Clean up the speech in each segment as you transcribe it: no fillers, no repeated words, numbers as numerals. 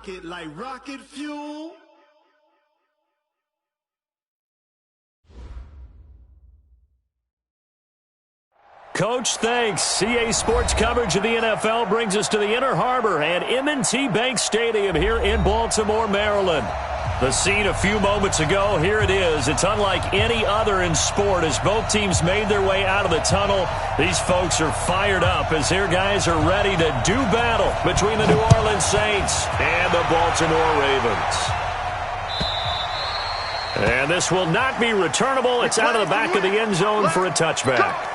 rocket like rocket fuel. Coach, thanks. CA Sports coverage of the NFL brings us to the Inner Harbor and M&T Bank Stadium here in Baltimore, Maryland. The scene a few moments ago, here it is. It's unlike any other in sport as both teams made their way out of the tunnel. These folks are fired up as their guys are ready to do battle between the New Orleans Saints and the Baltimore Ravens. And this will not be returnable. It's out of the back of the end zone for a touchback.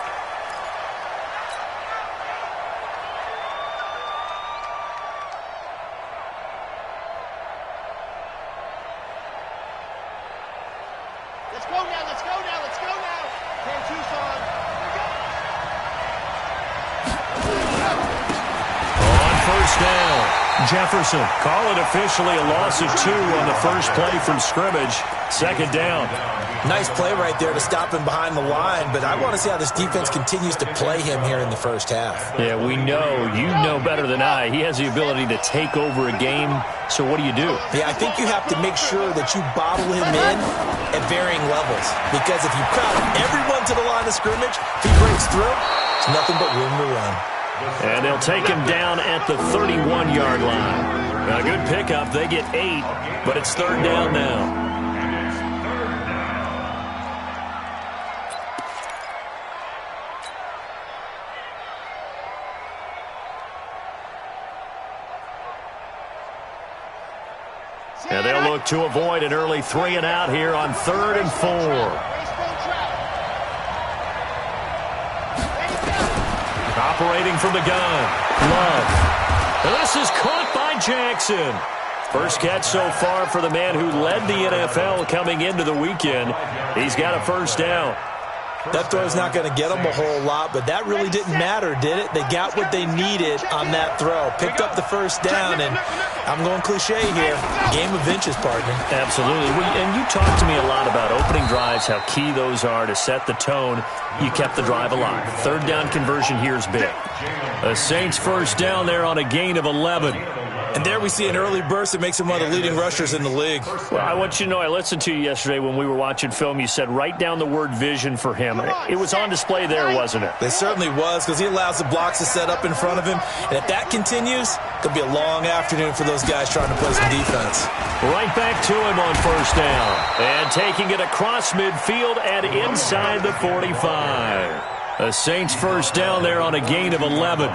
Jefferson. Call it officially a loss of 2 on the first play from scrimmage. Second down. Nice play right there to stop him behind the line, but I want to see how this defense continues to play him here in the first half. Yeah, we know. You know better than I. He has the ability to take over a game, so what do you do? Yeah, I think you have to make sure that you bottle him in at varying levels, because if you crowd everyone to the line of scrimmage, if he breaks through, it's nothing but room to run. And they'll take him down at the 31-yard line. A good pickup. They get 8, but it's third down now. And they'll look to avoid an early 3 and out here on 3rd and 4. Operating from the gun. Love. And this is caught by Jackson. First catch so far for the man who led the NFL coming into the weekend. He's got a first down. That throw's not going to get them a whole lot, but that really didn't matter, did it? They got what they needed on that throw. Picked up the first down, and I'm going cliche here. Game of inches, partner. Absolutely. And you talked to me a lot about opening drives, how key those are to set the tone. You kept the drive alive. Third down conversion here is big. The Saints first down there on a gain of 11. And there we see an early burst that makes him one of the leading rushers in the league. Well, I want you to know I listened to you yesterday when we were watching film. You said write down the word vision for him. It was on display there, wasn't it? It certainly was, because he allows the blocks to set up in front of him. And if that continues, it'll be a long afternoon for those guys trying to play some defense. Right back to him on first down. And taking it across midfield and inside the 45. The Saints first down there on a gain of 11.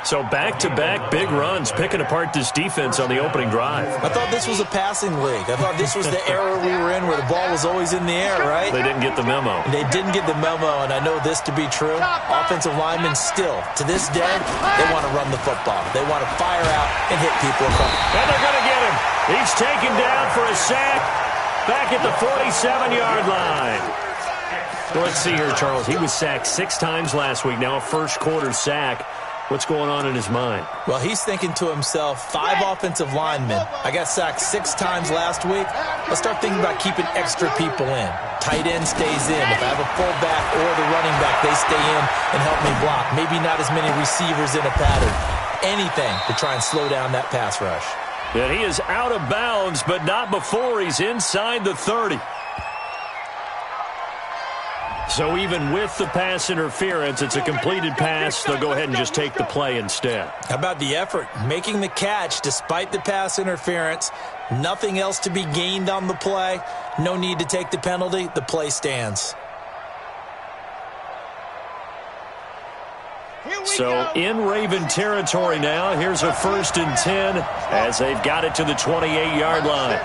So back-to-back big runs, picking apart this defense on the opening drive. I thought this was a passing league. I thought this was the era we were in where the ball was always in the air, right? They didn't get the memo. They didn't get the memo, and I know this to be true. Offensive linemen still, to this day, they want to run the football. They want to fire out and hit people across. And they're going to get him. He's taken down for a sack back at the 47-yard line. Well, let's see here, Charles. He was sacked 6 times last week. Now a first-quarter sack. What's going on in his mind? Well, he's thinking to himself, 5 offensive linemen. I got sacked 6 times last week. Let's start thinking about keeping extra people in. Tight end stays in. If I have a fullback or the running back, they stay in and help me block. Maybe not as many receivers in a pattern. Anything to try and slow down that pass rush. And he is out of bounds, but not before he's inside the 30. So even with the pass interference, it's a completed pass. They'll go ahead and just take the play instead. How about the effort? Making the catch despite the pass interference. Nothing else to be gained on the play. No need to take the penalty. The play stands. So in Raven territory now. Here's a 1st and 10 as they've got it to the 28-yard line.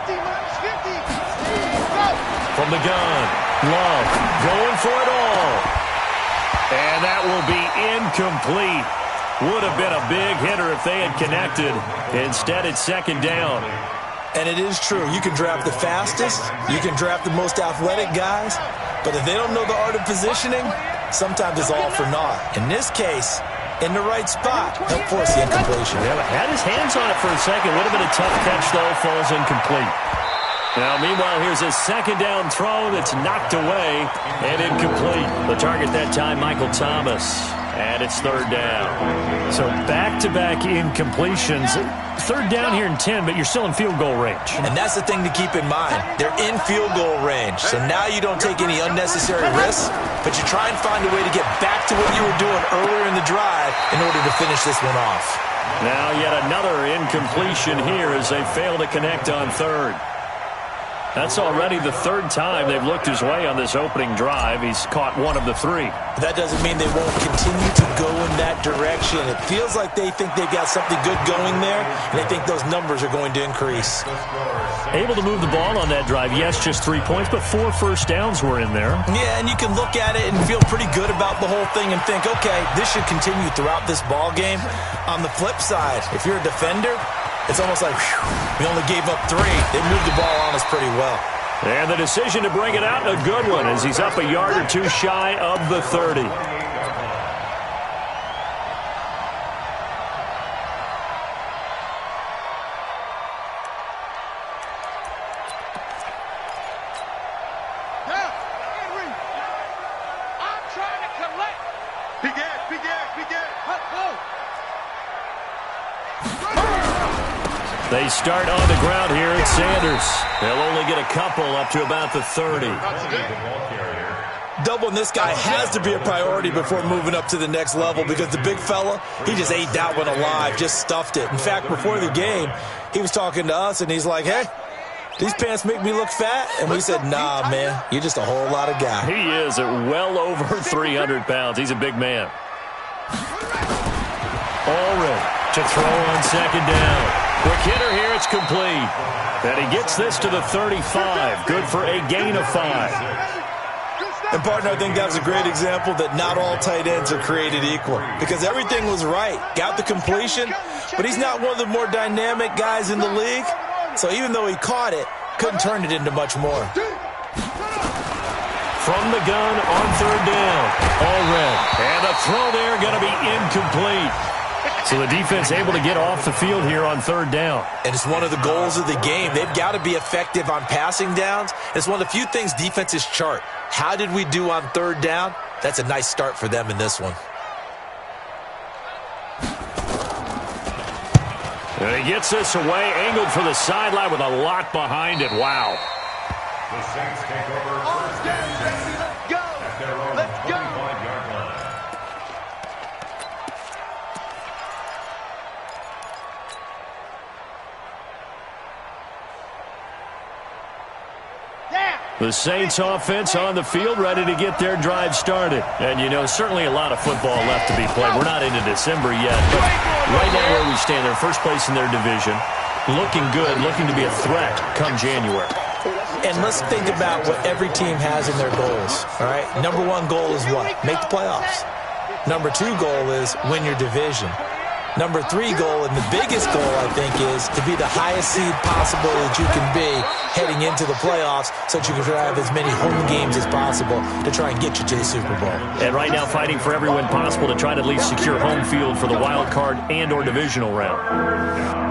From the gun. Love going for it all. And that will be incomplete. Would have been a big hitter if they had connected. Instead, it's 2nd down. And it is true. You can draft the fastest. You can draft the most athletic guys. But if they don't know the art of positioning, sometimes it's all for naught. In this case, in the right spot, help force the incompletion. Yeah, had his hands on it for a second. Would have been a tough catch, though. Falls incomplete. Now, meanwhile, here's a 2nd down throw that's knocked away and incomplete. The target that time, Michael Thomas. And it's third down. So back-to-back incompletions. Third down here in 10, but you're still in field goal range. And that's the thing to keep in mind. They're in field goal range. So now you don't take any unnecessary risks, but you try and find a way to get back to what you were doing earlier in the drive in order to finish this one off. Now yet another incompletion here as they fail to connect on third. That's already the third time they've looked his way on this opening drive. He's caught one of the three. That doesn't mean they won't continue to go in that direction. It feels like they think they've got something good going there, and they think those numbers are going to increase. Able to move the ball on that drive. Yes, just 3 points, but 4 first downs were in there. Yeah, and you can look at it and feel pretty good about the whole thing and think, okay, this should continue throughout this ball game. On the flip side, if you're a defender, it's almost like, whew, we only gave up 3. They moved the ball on us pretty well. And the decision to bring it out, a good one, as he's up a yard or two shy of the 30. They start on the ground here at Sanders. They'll only get a couple up to about the 30. Doubling this guy has to be a priority before moving up to the next level because the big fella, he just ate that one alive, just stuffed it. In fact, before the game, he was talking to us, and he's like, hey, these pants make me look fat? And we said, nah, man, you're just a whole lot of guy. He is at well over 300 pounds. He's a big man. Allred to throw on second down. Quick hitter here, it's complete. And he gets this to the 35. Good for a gain of 5. And, partner, I think that was a great example that not all tight ends are created equal because everything was right. Got the completion, but he's not one of the more dynamic guys in the league. So even though he caught it, couldn't turn it into much more. From the gun on third down. Allred. And the throw there going to be incomplete. So the defense able to get off the field here on third down. And it's one of the goals of the game. They've got to be effective on passing downs. It's one of the few things defenses chart. How did we do on third down? That's a nice start for them in this one. And he gets this away, angled for the sideline with a lot behind it. Wow. The Saints take over first down. Let's go. At their own 25-yard line. The Saints offense on the field, ready to get their drive started. And, you know, certainly a lot of football left to be played. We're not into December yet, but right now where we stand, they're first place in their division. Looking good, looking to be a threat come January. And let's think about what every team has in their goals, all right? Number 1 goal is what? Make the playoffs. Number 2 goal is win your division. Number 3 goal, and the biggest goal, I think, is to be the highest seed possible that you can be heading into the playoffs so that you can have as many home games as possible to try and get you to the Super Bowl. And right now fighting for every win possible to try to at least secure home field for the wild card and or divisional round.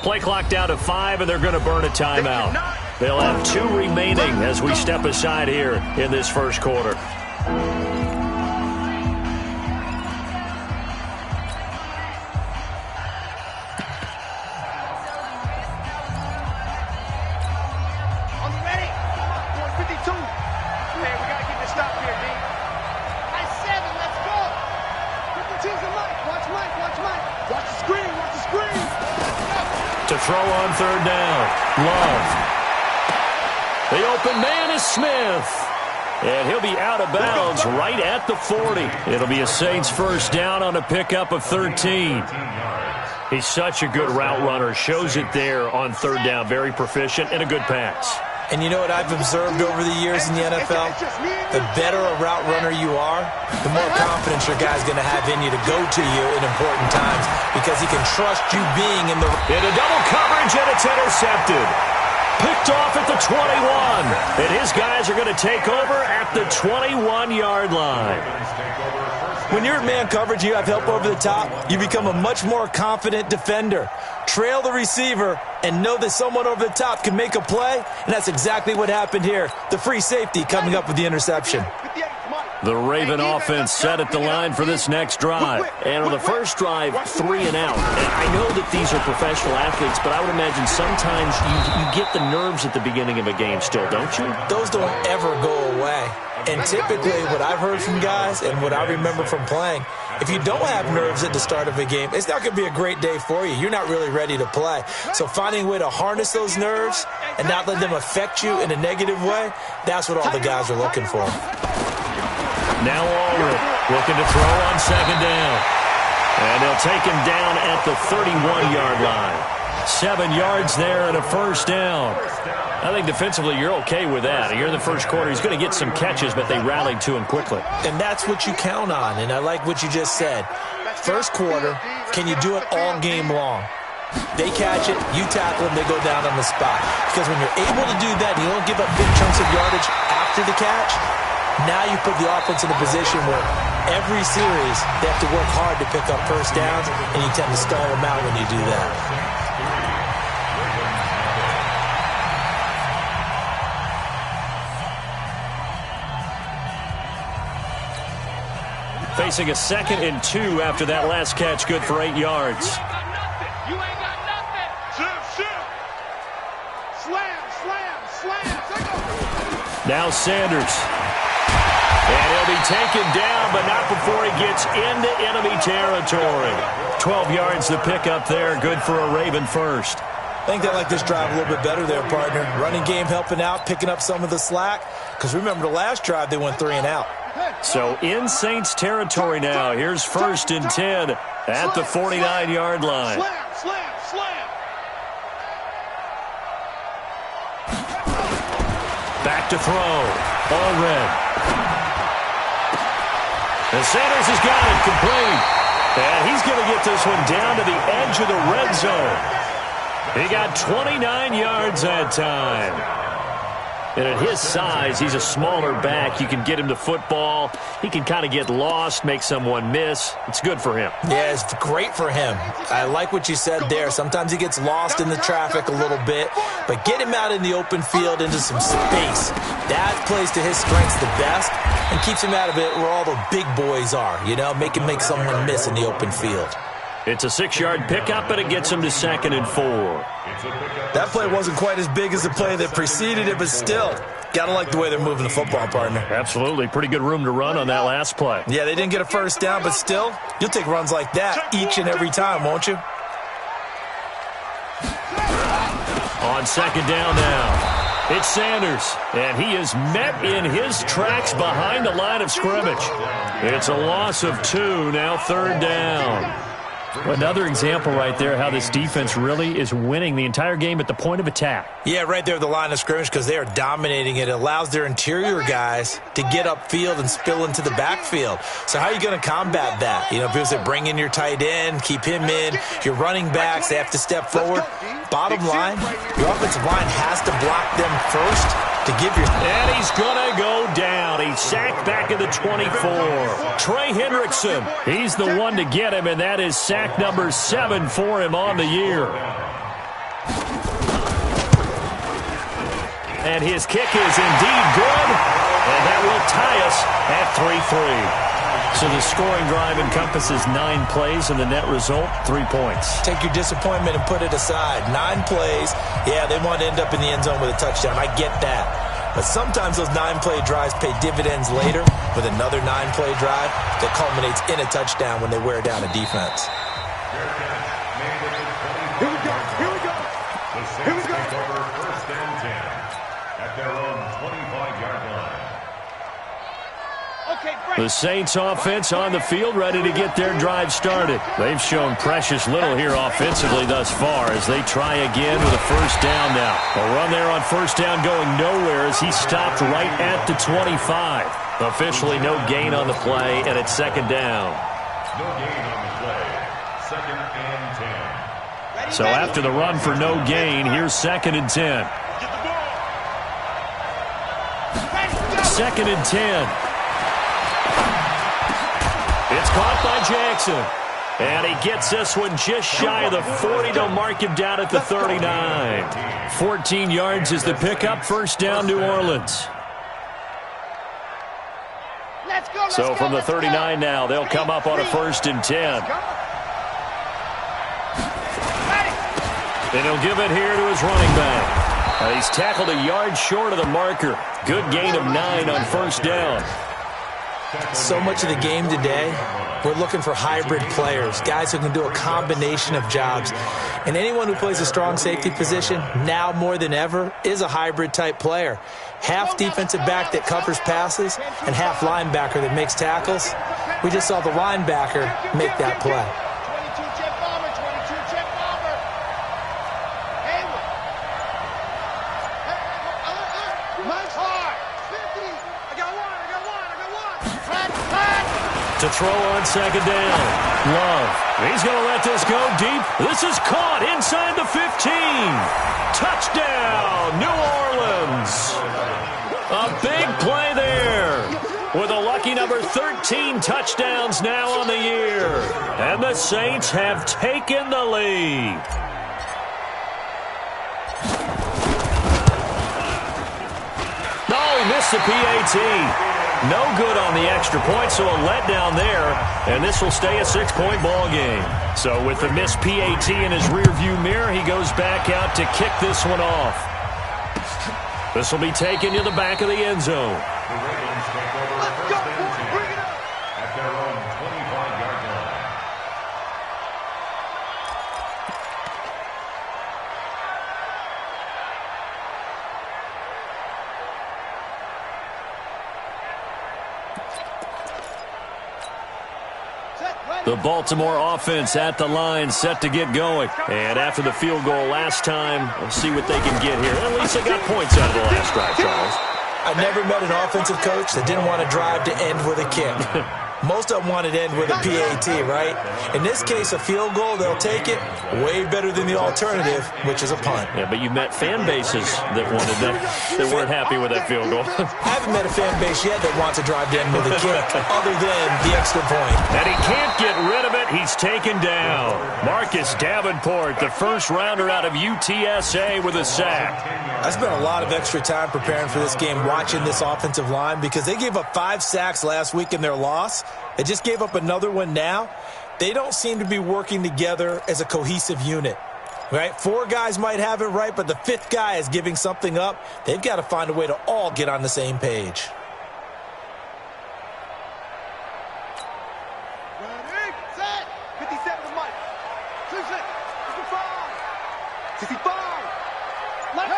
Play clock down to 5, and they're going to burn a timeout. They'll have 2 remaining as we step aside here in this first quarter. To throw on third down. Love. The open man is Smith. And he'll be out of bounds right at the 40. It'll be a Saints first down on a pickup of 13. He's such a good route runner. Shows it there on third down. Very proficient and a good pass. And you know what I've observed over the years in the NFL? The better a route runner you are, the more confidence your guy's going to have in you to go to you in important times because he can trust you being in the... Into double coverage, and it's intercepted. Picked off at the 21. And his guys are going to take over at the 21-yard line. When you're in man coverage, you have help over the top, you become a much more confident defender. Trail the receiver and know that someone over the top can make a play, and that's exactly what happened here. The free safety coming up with the interception. The Raven offense set at the line for this next drive. And on the first drive, 3 and out. And I know that these are professional athletes, but I would imagine sometimes you get the nerves at the beginning of a game still, don't you? Those don't ever go away. And typically what I've heard from guys and what I remember from playing, if you don't have nerves at the start of a game, it's not going to be a great day for you. You're not really ready to play. So finding a way to harness those nerves and not let them affect you in a negative way, that's what all the guys are looking for. Now Allred looking to throw on second down. And they'll take him down at the 31-yard line. 7 yards there and a first down. I think defensively you're okay with that. You're in the first quarter. He's going to get some catches, but they rallied to him quickly. And that's what you count on, and I like what you just said. First quarter, can you do it all game long? They catch it, you tackle them, they go down on the spot. Because when you're able to do that and you don't give up big chunks of yardage after the catch, now you put the offense in a position where every series they have to work hard to pick up first downs, and you tend to stall them out when you do that. Facing a 2nd and 2 after that last catch, good for 8 yards. You ain't got nothing. Shift. Slam. Now Sanders. And he'll be taken down, but not before he gets into enemy territory. 12 yards to pick up there, good for a Raven first. I think they like this drive a little bit better there, partner. Running game helping out, picking up some of the slack. Because remember, the last drive they went 3 and out. So in Saints territory now. Here's 1st and 10 at the 49-yard line. Slam. Back to throw. Allred. And Sanders has got it complete. And he's going to get this one down to the edge of the red zone. He got 29 yards that time. And at his size, he's a smaller back. You can get him the football. He can kind of get lost, make someone miss. It's good for him. Yeah, it's great for him. I like what you said there. Sometimes he gets lost in the traffic a little bit. But get him out in the open field into some space. That plays to his strengths the best and keeps him out of it where all the big boys are. You know, make someone miss in the open field. It's a 6-yard pickup, and it gets him to 2nd and 4. That play wasn't quite as big as the play that preceded it, but still, got to like the way they're moving the football, partner. Absolutely. Pretty good room to run on that last play. Yeah, they didn't get a first down, but still, you'll take runs like that each and every time, won't you? On 2nd down now, it's Sanders, and he is met in his tracks behind the line of scrimmage. It's a loss of 2, now 3rd down. Another example right there how this defense really is winning the entire game at the point of attack. Yeah, right there at the line of scrimmage because they are dominating it. It allows their interior guys to get upfield and spill into the backfield. So how are you going to combat that? You know, people say bring in your tight end, keep him in. Your running backs, they have to step forward. Bottom line, your offensive line has to block them first to give your... And he's going to go down. He's sacked back at the 24. Trey Hendrickson, he's the one to get him, and that is sack number 7 for him on the year. And his kick is indeed good, and that will tie us at 3-3. So the scoring drive encompasses 9 plays, and the net result, 3 points. Take your disappointment and put it aside. 9 plays, yeah, they want to end up in the end zone with a touchdown. I get that. But sometimes those 9-play drives pay dividends later with another 9-play drive that culminates in a touchdown when they wear down a defense. Here we go. The Saints take over 1st and 10 at their own 25-yard line. The Saints offense on the field, ready to get their drive started. They've shown precious little here offensively thus far as they try again with a first down now. A run there on first down going nowhere as he stopped right at the 25. Officially no gain on the play, and it's second down. No gain on the play. Second and 10. So after the run for no gain, here's second and 10. Second and 10. It's caught by Jackson. And he gets this one just shy of the 40. They'll mark him down at the 39. 14 yards is the pickup. First down, New Orleans. So from the 39 now, they'll come up on a first and 10. And he'll give it here to his running back. He's tackled a yard short of the marker. Good gain of 9 on first down. So much of the game today, we're looking for hybrid players, guys who can do a combination of jobs. And anyone who plays a strong safety position, now more than ever, is a hybrid type player. Half defensive back that covers passes and half linebacker that makes tackles. We just saw the linebacker make that play. To throw on second down. Love. He's going to let this go deep. This is caught inside the 15. Touchdown, New Orleans. A big play there. With a lucky number 13 touchdowns now on the year. And the Saints have taken the lead. No, he missed the PAT. No good on the extra point, so a letdown there, and this will stay a 6-point ball game. So with the missed PAT in his rearview mirror, he goes back out to kick this one off. This will be taken to the back of the end zone. The Ravens take over first and 10 at their own 25-yard line. The Baltimore offense at the line, set to get going. And after the field goal last time, we'll see what they can get here. At least they got points out of the last drive, Charles. I never met an offensive coach that didn't want to drive to end with a kick. Most of them wanted to end with a PAT, right? In this case, a field goal, they'll take it. Way better than the alternative, which is a punt. Yeah, but you met fan bases that wanted that weren't happy with that field goal. I haven't met a fan base yet that wants to drive to end with a kick, other than the extra point. And he can't get rid of it. He's taken down. Marcus Davenport, the first rounder out of UTSA, with a sack. I spent a lot of extra time preparing for this game, watching this offensive line, because they gave up 5 sacks last week in their loss. They just gave up another one now. They don't seem to be working together as a cohesive unit, right? 4 guys might have it right, but the 5th guy is giving something up. They've got to find a way to all get on the same page. Ready, set, 57 to Mike. 56, 55, 65, left,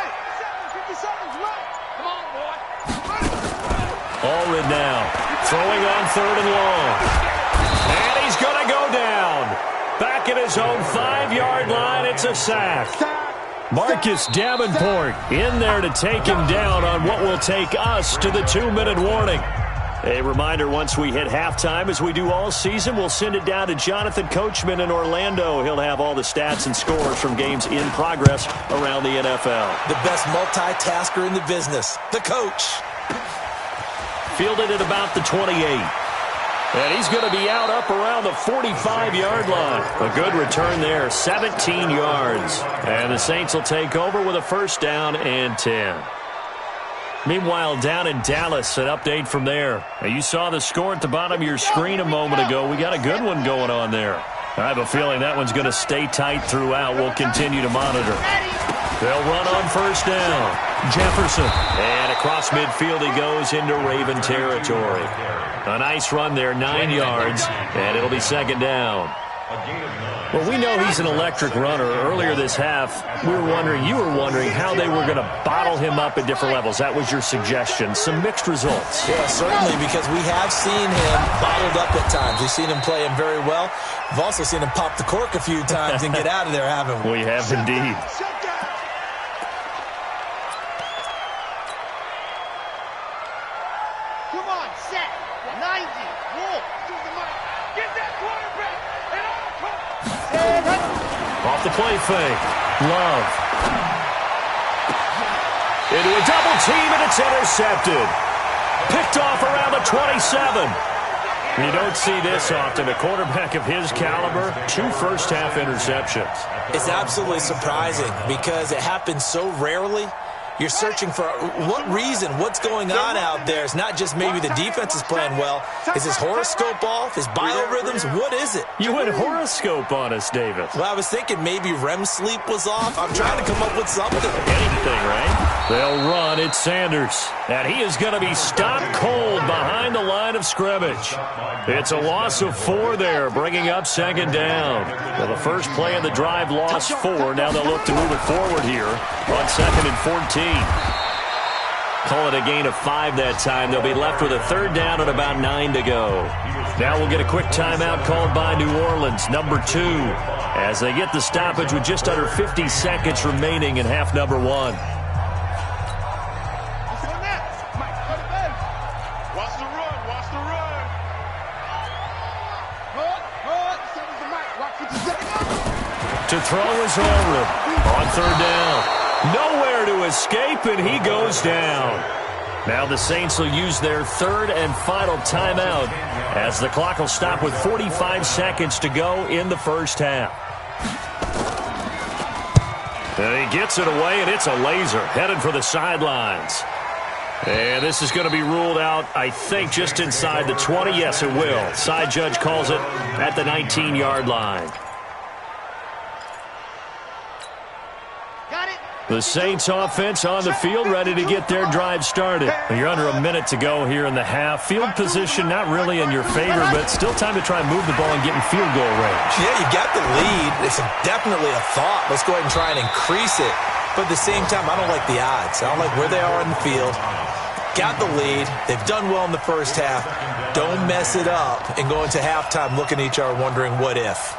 57, left. Come on, boy. Allred now. Throwing on 3rd and long. And he's going to go down. Back at his own 5-yard line, it's a sack. Marcus Davenport in there to take him down on what will take us to the 2-minute warning. A reminder, once we hit halftime, as we do all season, we'll send it down to Jonathan Coachman in Orlando. He'll have all the stats and scores from games in progress around the NFL. The best multitasker in the business, the coach. Fielded at about the 28. And he's going to be out up around the 45-yard line. A good return there, 17 yards. And the Saints will take over with a first down and 10. Meanwhile, down in Dallas, an update from there. Now, you saw the score at the bottom of your screen a moment ago. We got a good one going on there. I have a feeling that one's going to stay tight throughout. We'll continue to monitor. They'll run on first down. Jefferson. And across midfield he goes into Raven territory. A nice run there, 9 yards, and it'll be second down. A gain of 9. Well, we know he's an electric runner. Earlier this half, you were wondering how they were going to bottle him up at different levels. That was your suggestion. Some mixed results. Yeah, certainly, because we have seen him bottled up at times. We've seen him play him very well. We've also seen him pop the cork a few times and get out of there, haven't we? We have indeed. Come on, set. 90. Roll. To the mic. Get that quarterback. Off the play fake. Love. Into a double team, and it's intercepted. Picked off around the 27. You don't see this often. A quarterback of his caliber, 2 first-half interceptions. It's absolutely surprising because it happens so rarely. You're searching for what reason, what's going on out there. It's not just maybe the defense is playing well. Is his horoscope off? His biorhythms? What is it? You went horoscope on us, David. Well, I was thinking maybe REM sleep was off. I'm trying to come up with something. Anything, right? They'll run at Sanders. And he is going to be stopped cold behind the line of scrimmage. It's a loss of 4 there, bringing up 2nd down. Well, the first play of the drive lost 4. Now they'll look to move it forward here on 2nd and 14. Call it a gain of 5 that time. They'll be left with a 3rd down and about 9 to go. Now we'll get a quick timeout called by New Orleans, number 2, as they get the stoppage with just under 50 seconds remaining in half number 1. To throw is Ulrich on 3rd down. Nowhere to escape, and he goes down. Now the Saints will use their 3rd and final timeout as the clock will stop with 45 seconds to go in the first half. And he gets it away, and it's a laser headed for the sidelines. And this is going to be ruled out, I think, just inside the 20. Yes, it will. Side judge calls it at the 19-yard line. The Saints offense on the field, ready to get their drive started. You're under a minute to go here in the half. Field position not really in your favor, but still time to try and move the ball and get in field goal range. Yeah, you got the lead. It's definitely a thought. Let's go ahead and try and increase it. But at the same time, I don't like the odds. I don't like where they are in the field. Got the lead. They've done well in the first half. Don't mess it up and go into halftime looking at each other wondering what if.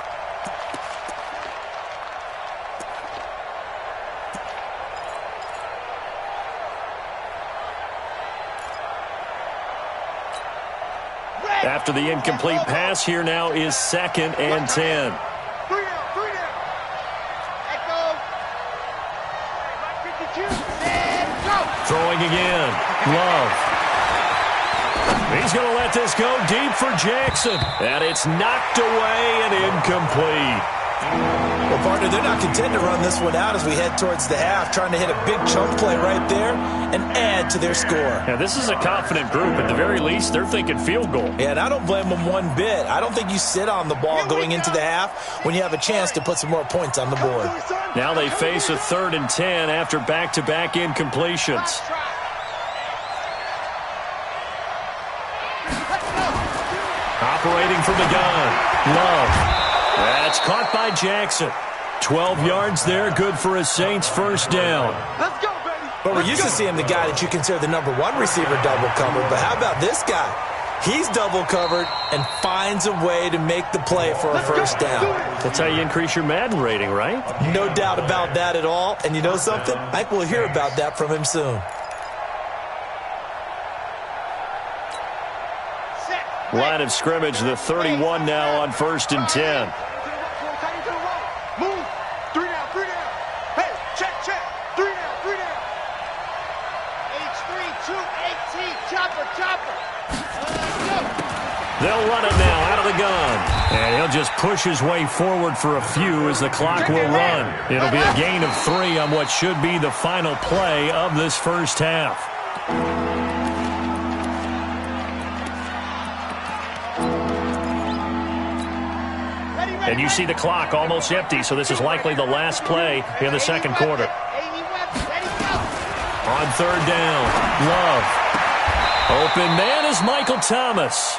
After the incomplete pass, here now is 2nd and 10. Throwing again. Love. He's going to let this go deep for Jackson. And it's knocked away and incomplete. Well, partner, they're not content to run this one out as we head towards the half, trying to hit a big chunk play right there and add to their score. Now, this is a confident group. At the very least, they're thinking field goal. Yeah, and I don't blame them one bit. I don't think you sit on the ball going into the half when you have a chance to put some more points on the board. Now they face a 3rd and 10 after back-to-back incompletions. Operating from the gun. Love. That's caught by Jackson. 12 yards there, good for a Saints first down. Let's go, baby. But we're used to seeing the guy that you consider the number 1 receiver double covered. But how about this guy? He's double covered and finds a way to make the play for a first down. That's how you increase your Madden rating, right? No doubt about that at all. And you know something? I think we'll hear about that from him soon. Line of scrimmage, the 31 now on 1st and 10. Move. 3 down, 3 down. Hey, check. 3 down. H3, 218, chopper. Let's go. They'll run it now out of the gun. And he'll just push his way forward for a few as the clock will run. It'll be a gain of 3 on what should be the final play of this first half. And you see the clock almost empty, so this is likely the last play in the second quarter. On 3rd down, Love. Open man is Michael Thomas.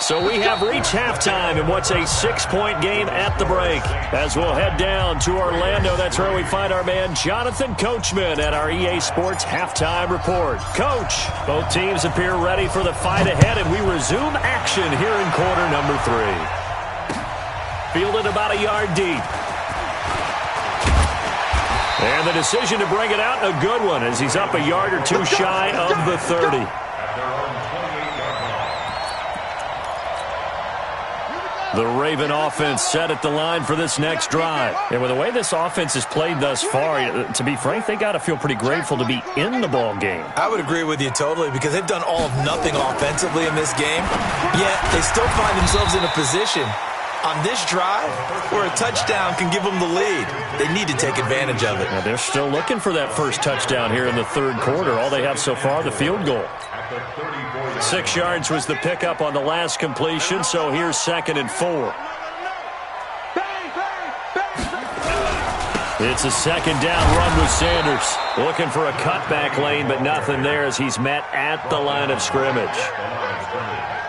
So we have reached halftime in what's a 6-point game at the break. As we'll head down to Orlando, that's where we find our man Jonathan Coachman at our EA Sports Halftime Report. Coach, both teams appear ready for the fight ahead, and we resume action here in quarter number 3. Fielded about a yard deep. And the decision to bring it out, a good one, as he's up a yard or two shy of the 30. The Raven offense set at the line for this next drive. And with the way this offense has played thus far, to be frank, they got to feel pretty grateful to be in the ball game. I would agree with you totally, because they've done all of nothing offensively in this game, yet they still find themselves in a position on this drive where a touchdown can give them the lead. They need to take advantage of it. Now they're still looking for that first touchdown here in the third quarter. All they have so far, the field goal. 6 yards was the pickup on the last completion, so here's 2nd and 4. It's a 2nd down run with Sanders. Looking for a cutback lane, but nothing there as he's met at the line of scrimmage.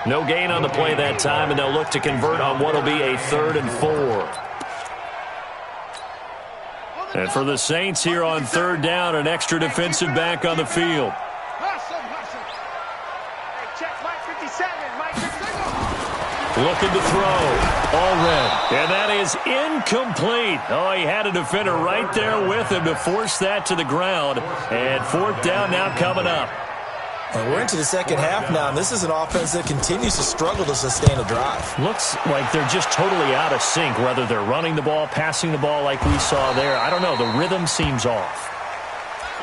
No gain on the play that time, and they'll look to convert on what will be a 3rd and 4. And for the Saints here on 3rd down, an extra defensive back on the field. Looking to throw. All red. And that is incomplete. Oh, he had a defender right there with him to force that to the ground. And 4th down now coming up. And we're into the second half now, and this is an offense that continues to struggle to sustain a drive. Looks like they're just totally out of sync, whether they're running the ball, passing the ball like we saw there. I don't know. The rhythm seems off.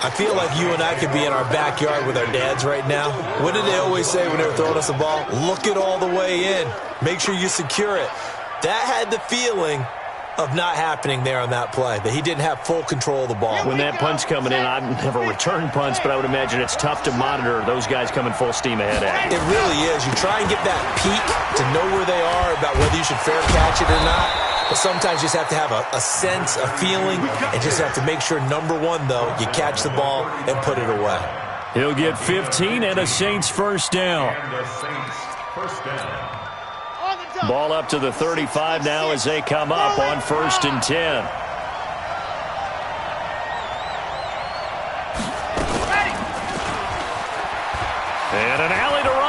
I feel like you and I could be in our backyard with our dads right now. What did they always say when they were throwing us a ball? Look it all the way in. Make sure you secure it. That had the feeling of not happening there on that play, that he didn't have full control of the ball. When that punt's coming in, I've never returned punts, but I would imagine it's tough to monitor those guys coming full steam ahead at you. It really is. You try and get that peek to know where they are, about whether you should fair catch it or not. But sometimes you just have to have a sense, a feeling, and just have to make sure, number one, though, you catch the ball and put it away. He'll get 15 and a Saints first down. Ball up to the 35 now as they come up on 1st and 10. And an alley to run.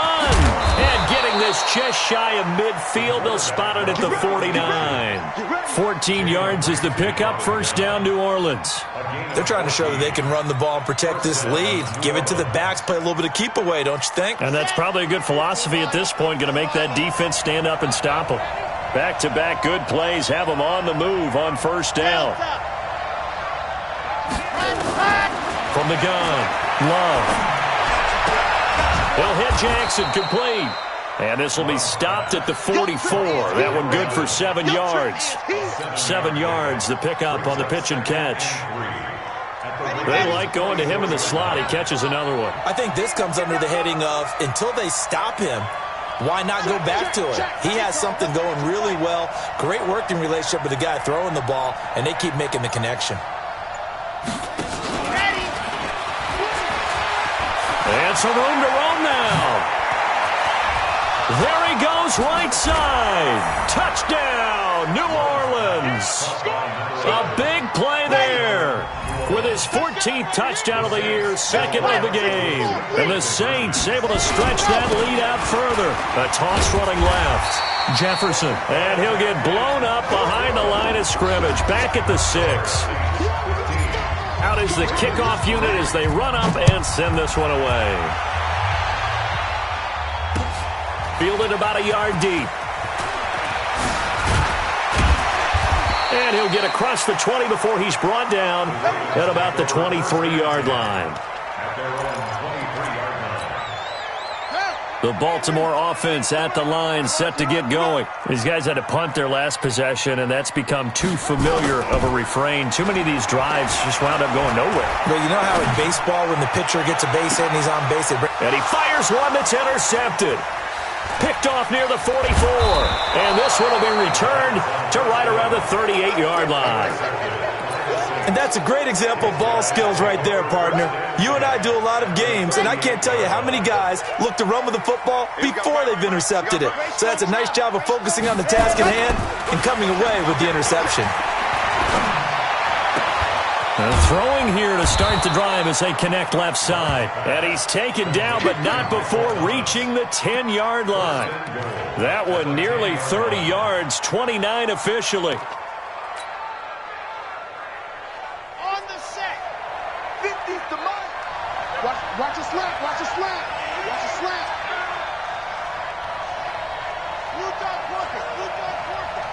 And getting this just shy of midfield. They'll spot it at the 49. 14 yards is the pickup. 1st down, New Orleans. They're trying to show that they can run the ball and protect this lead. Give it to the backs, play a little bit of keep away, don't you think? And that's probably a good philosophy at this point. Going to make that defense stand up and stop them. Back-to-back good plays have them on the move on 1st down. From the gun, Love. He'll hit Jackson, complete. And this will be stopped at the 44. That one good for 7 yards. 7 yards, the pickup on the pitch and catch. They like going to him in the slot. He catches another one. I think this comes under the heading of, until they stop him, why not go back to it? He has something going really well. Great working relationship with the guy throwing the ball, and they keep making the connection. And some room to roam now. There he goes, right side. Touchdown, New Orleans. A big play there. With his 14th touchdown of the year, 2nd of the game. And the Saints able to stretch that lead out further. A toss running left. Jefferson. And he'll get blown up behind the line of scrimmage. Back at the 6. Out is the kickoff unit as they run up and send this one away. Fielded about a yard deep. And he'll get across the 20 before he's brought down at about the 23-yard line. The Baltimore offense at the line, set to get going. These guys had to punt their last possession, and that's become too familiar of a refrain. Too many of these drives just wound up going nowhere. But you know how in baseball, when the pitcher gets a base hit and he's on base, and he fires one that's intercepted. Picked off near the 44. And this one will be returned to right around the 38-yard line. And that's a great example of ball skills right there, partner. You and I do a lot of games, and I can't tell you how many guys look to run with the football before they've intercepted it. So that's a nice job of focusing on the task at hand and coming away with the interception. Throwing here to start the drive as they connect left side. And he's taken down, but not before reaching the 10-yard line. That one nearly 30 yards, 29 officially. On the set. 50's the mark. Watch a slant. Watch a slant. Watch a slant. Blue dot working. Blue dot working.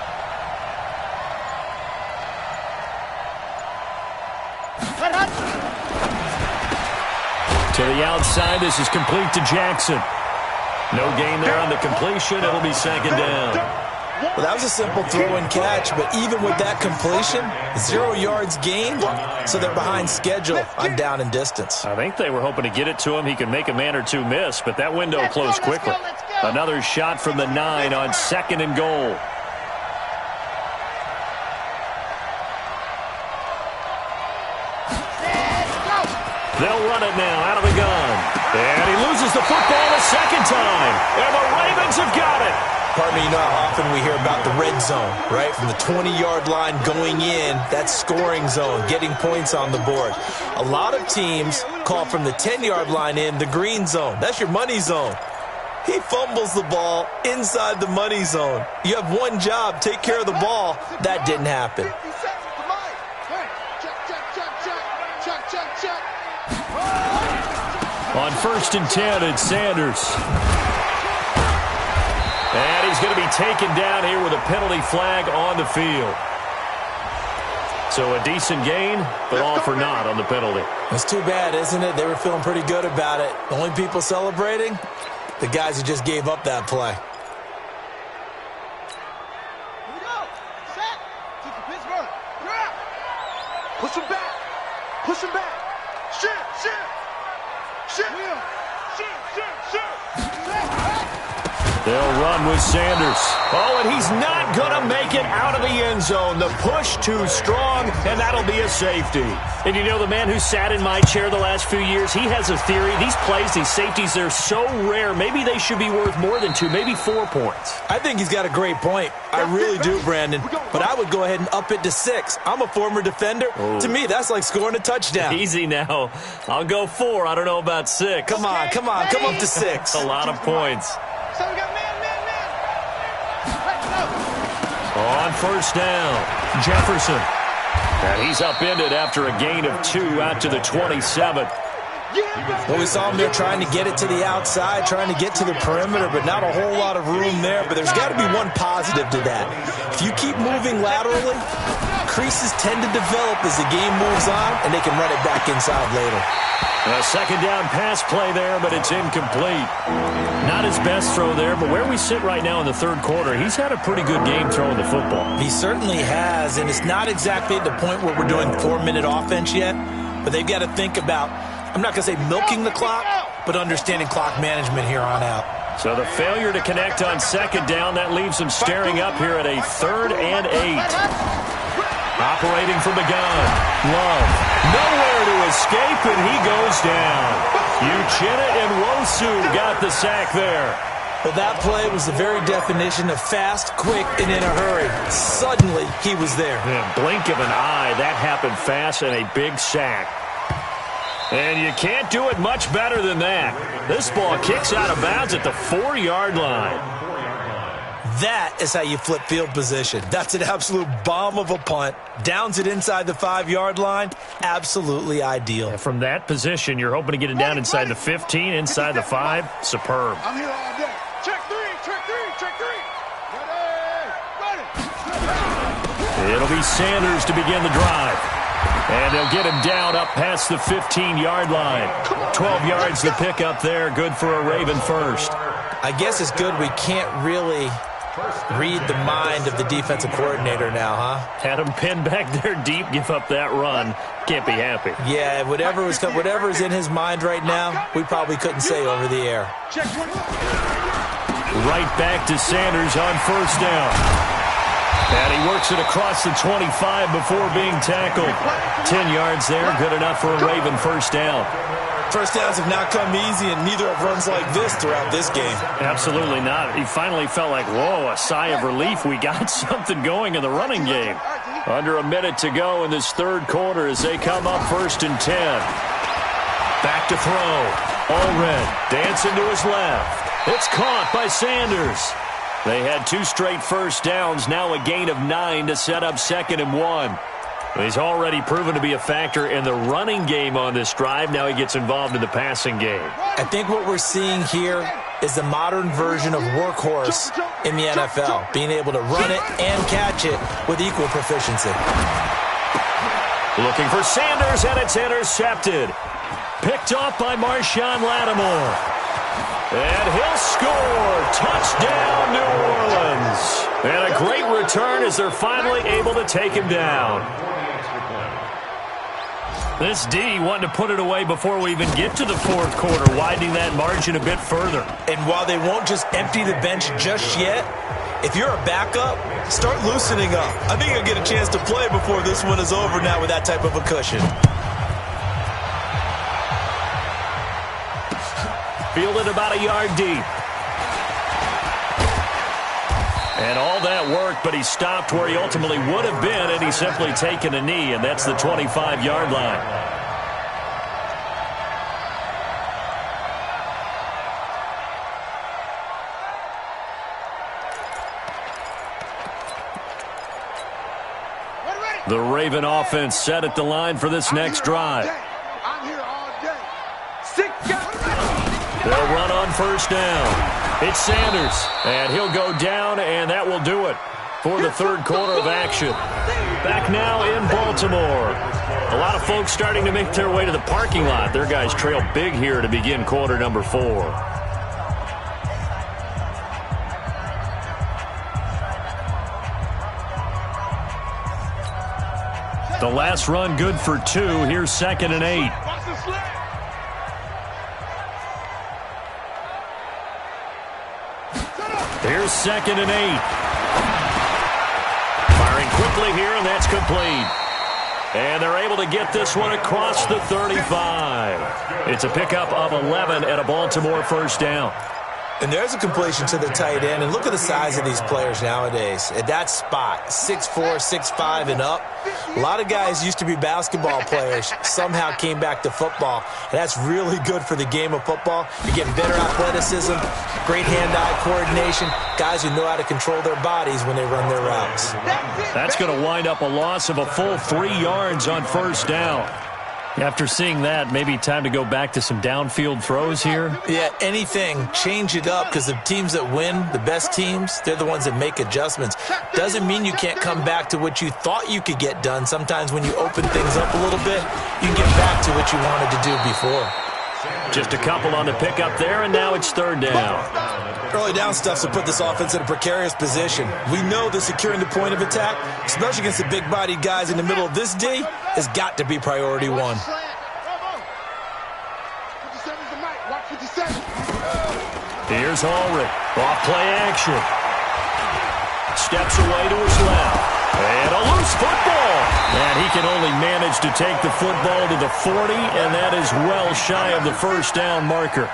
To the outside, this is complete to Jackson. No gain there on the completion. It'll be second down. Well, that was a simple throw and catch, but even with that completion, 0 yards gained, so they're behind schedule on down and distance. I think they were hoping to get it to him. He could make a man or two miss, but that window closed quickly. Another shot from the 9 on 2nd and goal. They'll run it now out of the gun. And he loses the football a second time. And the Ravens have got it. Partner, you know how often we hear about the red zone, right? From the 20-yard line going in, that's scoring zone, getting points on the board. A lot of teams call from the 10-yard line in the green zone. That's your money zone. He fumbles the ball inside the money zone. You have one job, take care of the ball. That didn't happen. On 1st and 10, it's Sanders. And he's going to be taken down here with a penalty flag on the field. So a decent gain, but all for naught on the penalty. It's too bad, isn't it? They were feeling pretty good about it. The only people celebrating, the guys who just gave up that play. Here we go. Set. Keep the Pittsburgh. You're out. Push him back. Push him back. Shit. They'll run with Sanders. Oh, and he's not going to make it out of the end zone. The push too strong, and that'll be a safety. And you know, the man who sat in my chair the last few years, he has a theory. These plays, these safeties, they're so rare. Maybe they should be worth more than 2, maybe 4 points. I think he's got a great point. I really do, Brandon. But I would go ahead and up it to 6. I'm a former defender. Oh. To me, that's like scoring a touchdown. Easy now. I'll go 4. I don't know about 6. Come on. Come up to 6. A lot of points. So we got man. On 1st down, Jefferson. And he's upended after a gain of 2 out to the 27. Well, we saw him there trying to get it to the outside, trying to get to the perimeter, but not a whole lot of room there. But there's got to be one positive to that. If you keep moving laterally, creases tend to develop as the game moves on, and they can run it back inside later. A second down pass play there, but it's incomplete. Not his best throw there, but where we sit right now in the 3rd quarter, he's had a pretty good game throwing the football. He certainly has, and it's not exactly at the point where we're doing 4-minute offense yet, but they've got to think about, I'm not going to say milking the clock, but understanding clock management here on out. So the failure to connect on 2nd down, that leaves him staring up here at a 3rd and 8. Operating from the gun, Love. Nowhere to escape, and he goes down. Uchenna and Wosu got the sack there. Well, that play was the very definition of fast, quick, and in a hurry. Suddenly, he was there. Yeah, blink of an eye, that happened fast, and a big sack. And you can't do it much better than that. This ball kicks out of bounds at the 4-yard line. That is how you flip field position. That's an absolute bomb of a punt. Downs it inside the 5-yard line. Absolutely ideal. And from that position, you're hoping to get it down inside the 15, inside the 5. Superb. I'm here all day. Check 3. Ready. It'll be Sanders to begin the drive. And they'll get him down up past the 15-yard line. 12 yards to pick up there. Good for a Raven first. I guess it's good we can't really read the mind of the defensive coordinator now, huh? Had him pinned back there deep, give up that run. Can't be happy. Yeah, whatever is in his mind right now, we probably couldn't say over the air. Right back to Sanders on 1st down. And he works it across the 25 before being tackled. 10 yards there, good enough for a Raven first down. First downs have not come easy, and neither have runs like this throughout this game. Absolutely not. He finally felt like, whoa, a sigh of relief. We got something going in the running game. Under a minute to go in this third quarter as they come up 1st and 10. Back to throw. Allred dancing to his left. It's caught by Sanders. They had 2 straight first downs, now a gain of 9 to set up 2nd and 1. He's already proven to be a factor in the running game on this drive. Now he gets involved in the passing game. I think what we're seeing here is the modern version of workhorse in the NFL, being able to run it and catch it with equal proficiency. Looking for Sanders, and it's intercepted. Picked off by Marshawn Lattimore. And he'll score. Touchdown, New Orleans. And a great return as they're finally able to take him down. This D wanting to put it away before we even get to the fourth quarter, widening that margin a bit further. And while they won't just empty the bench just yet, if you're a backup, start loosening up. I think you'll get a chance to play before this one is over now with that type of a cushion. Fielded about a yard deep. And all that worked, but he stopped where he ultimately would have been, and he's simply taken a knee, and that's the 25-yard line. The Raven offense set at the line for this next drive. I'm here all day. 6 guys. They'll run on first down. It's Sanders, and he'll go down, and that will do it for the third quarter of action. Back now in Baltimore. A lot of folks starting to make their way to the parking lot. Their guys trail big here to begin quarter number 4. The last run good for 2. Here's 2nd and 8. Here's 2nd and 8. Firing quickly here, and that's complete. And they're able to get this one across the 35. It's a pickup of 11 and a Baltimore first down. And there's a completion to the tight end. And look at the size of these players nowadays. At that spot, 6'4", 6'5", and up. A lot of guys used to be basketball players, somehow came back to football. And that's really good for the game of football. You get better athleticism, great hand-eye coordination, guys who know how to control their bodies when they run their routes. That's going to wind up a loss of a full 3 yards on first down. After seeing that, maybe time to go back to some downfield throws here? Yeah, anything. Change it up, because the teams that win, the best teams, they're the ones that make adjustments. Doesn't mean you can't come back to what you thought you could get done. Sometimes when you open things up a little bit, you can get back to what you wanted to do before. Just a couple on the pickup there, and now it's third down. Early down stuff to put this offense in a precarious position. We know that securing the point of attack, especially against the big-bodied guys in the middle of this D, has got to be priority 1. Here's Ulrich. Off play action. Steps away to his left. And a loose football. And he can only manage to take the football to the 40, and that is well shy of the first down marker.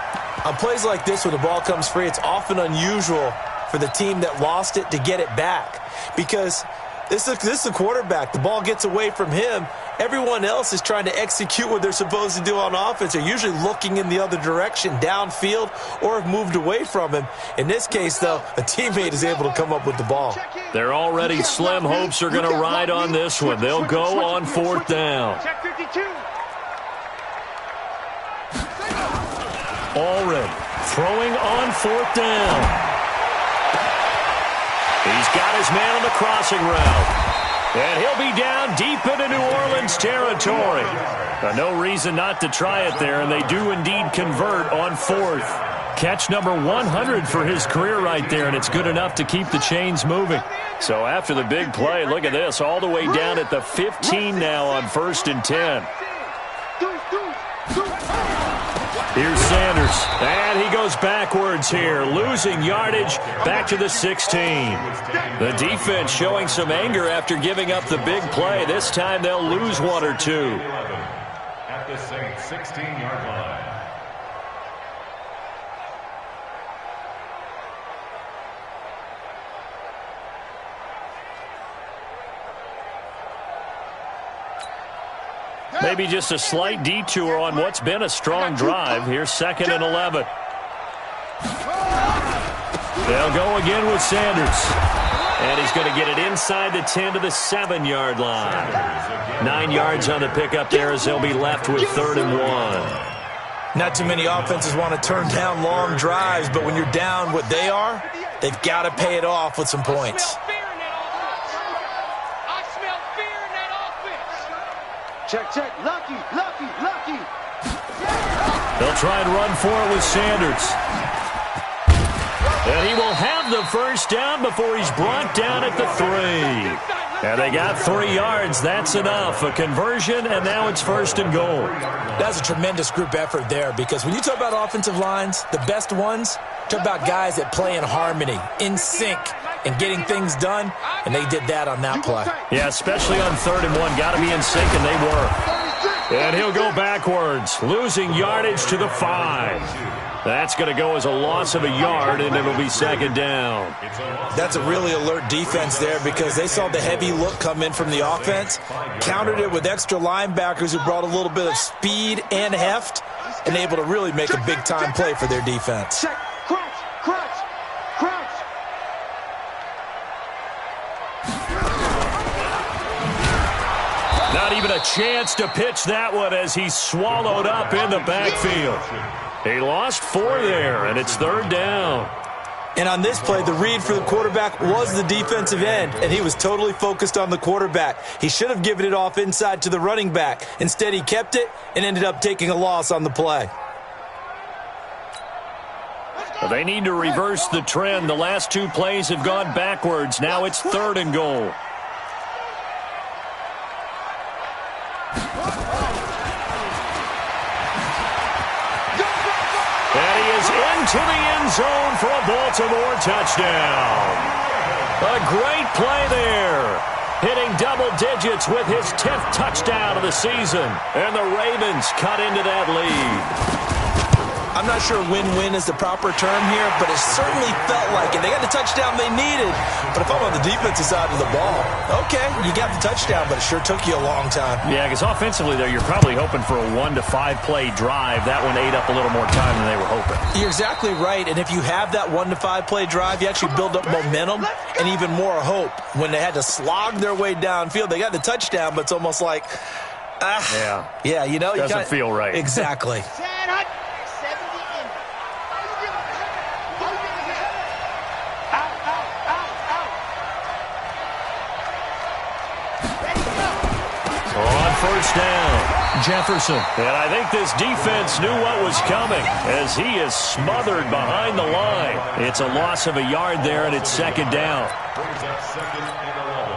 On plays like this, when the ball comes free, it's often unusual for the team that lost it to get it back. Because this is a quarterback. The ball gets away from him. Everyone else is trying to execute what they're supposed to do on offense. They're usually looking in the other direction, downfield, or have moved away from him. In this case, though, a teammate is able to come up with the ball. They're already slim hopes are going to ride on this one. They'll go on fourth down. Allred throwing on fourth down. He's got his man on the crossing route. And he'll be down deep into New Orleans territory. No reason not to try it there, and they do indeed convert on fourth. Catch number 100 for his career right there, and it's good enough to keep the chains moving. So after the big play, look at this, all the way down at the 15 now on 1st and 10. Here's Sanders, and he goes backwards here, losing yardage back to the 16. The defense showing some anger after giving up the big play. This time they'll lose one or two. At the Saints 16-yard line. Maybe just a slight detour on what's been a strong drive. Here's 2nd and 11. They'll go again with Sanders. And he's going to get it inside the 10 to the 7-yard line. 9 yards on the pickup there as they'll be left with 3rd and 1. Not too many offenses want to turn down long drives, but when you're down what they are, they've got to pay it off with some points. Check, check. Lucky, lucky, lucky. They'll try and run for it with Sanders. And he will have the first down before he's brought down at the 3. And they got 3 yards. That's enough. A conversion, and now it's 1st and goal. That's a tremendous group effort there, because when you talk about offensive lines, the best ones, talk about guys that play in harmony, in sync, and getting things done, and they did that on that play. Yeah, especially on 3rd and 1. Got to be in sync, and they were. And he'll go backwards, losing yardage to the 5. That's going to go as a loss of a yard, and it'll be 2nd down. That's a really alert defense there, because they saw the heavy look come in from the offense, countered it with extra linebackers who brought a little bit of speed and heft, and able to really make a big-time play for their defense. Check, crunch, crunch, crunch. Not even a chance to pitch that one as he's swallowed up in the backfield. He lost 4 there, and it's 3rd down. And on this play, the read for the quarterback was the defensive end, and he was totally focused on the quarterback. He should have given it off inside to the running back. Instead, he kept it and ended up taking a loss on the play. Well, they need to reverse the trend. The last 2 plays have gone backwards. Now it's 3rd and goal. And he is into the end zone for a Baltimore touchdown. A great play there. Hitting double digits with his 10th touchdown of the season. And the Ravens cut into that lead. I'm not sure win-win is the proper term here, but it certainly felt like it. They got the touchdown they needed, but if I'm on the defensive side of the ball, okay, you got the touchdown, but it sure took you a long time. Yeah, because offensively, though, you're probably hoping for a 1 to 5 play drive. That one ate up a little more time than they were hoping. You're exactly right, and if you have that 1 to 5 play drive, you actually build up momentum and even more hope. When they had to slog their way downfield, they got the touchdown, but it's almost like, yeah, you know, doesn't feel right. Exactly. First down, Jefferson. And I think this defense knew what was coming as he is smothered behind the line. It's a loss of a yard there, and it's 2nd down. Brings up 2nd and 11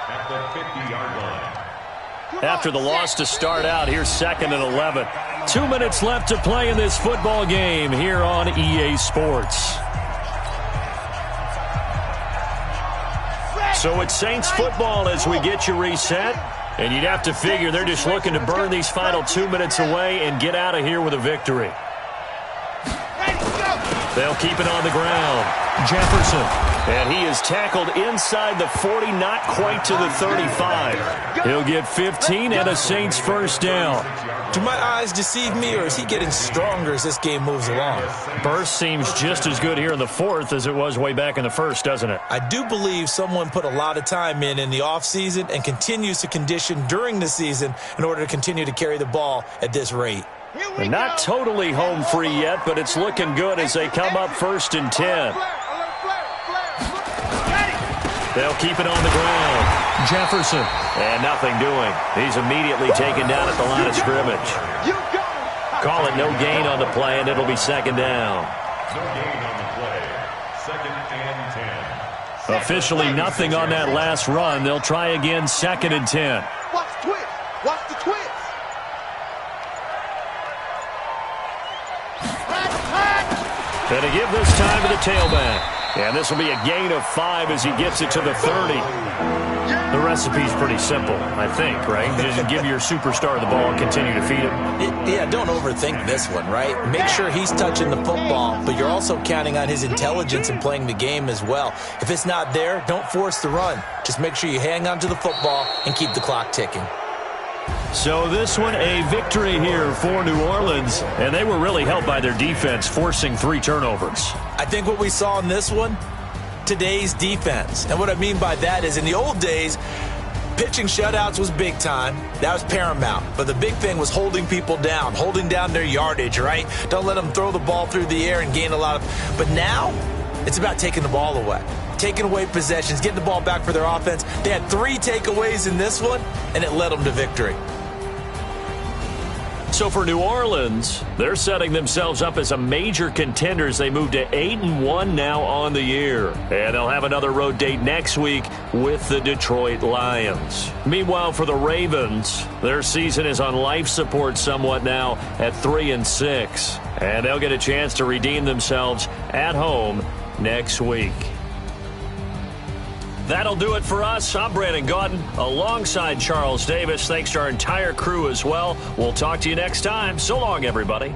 at the 50-yard line. After the loss to start out, here's 2nd and 11. 2 minutes left to play in this football game here on EA Sports. So it's Saints football as we get you reset. And you'd have to figure they're just looking to burn these final 2 minutes away and get out of here with a victory. They'll keep it on the ground. Jefferson. And he is tackled inside the 40, not quite to the 35. He'll get 15 and a Saints first down. Do my eyes deceive me, or is he getting stronger as this game moves along? Burst seems just as good here in the 4th as it was way back in the 1st, doesn't it? I do believe someone put a lot of time in the offseason and continues to condition during the season in order to continue to carry the ball at this rate. They're not totally home free yet, but it's looking good as they come up 1st and 10. They'll keep it on the ground. Jefferson. And nothing doing. He's immediately taken down at the line of scrimmage. Call it no gain on the play, and it'll be 2nd down. No gain on the play. 2nd and 10. Officially nothing on that last run. They'll try again 2nd and 10. Watch the twist. Watch the twist. And to give this time to the tailback. And this will be a gain of 5 as he gets it to the 30. The recipe's pretty simple, I think, right? Just give your superstar the ball and continue to feed him. Yeah, don't overthink this one, right? Make sure he's touching the football, but you're also counting on his intelligence in playing the game as well. If it's not there, don't force the run. Just make sure you hang on to the football and keep the clock ticking. So this one, a victory here for New Orleans, and they were really helped by their defense, forcing 3 turnovers. I think what we saw in this one, today's defense. And what I mean by that is in the old days, pitching shutouts was big time. That was paramount. But the big thing was holding people down, holding down their yardage, right? Don't let them throw the ball through the air and gain a lot of... But now, it's about taking the ball away. Taking away possessions, getting the ball back for their offense. They had 3 takeaways in this one, and it led them to victory. So for New Orleans, they're setting themselves up as a major contender as they move to 8-1 now on the year. And they'll have another road date next week with the Detroit Lions. Meanwhile, for the Ravens, their season is on life support somewhat now at 3-6. And they'll get a chance to redeem themselves at home next week. That'll do it for us. I'm Brandon Gaudin alongside Charles Davis. Thanks to our entire crew as well. We'll talk to you next time. So long, everybody.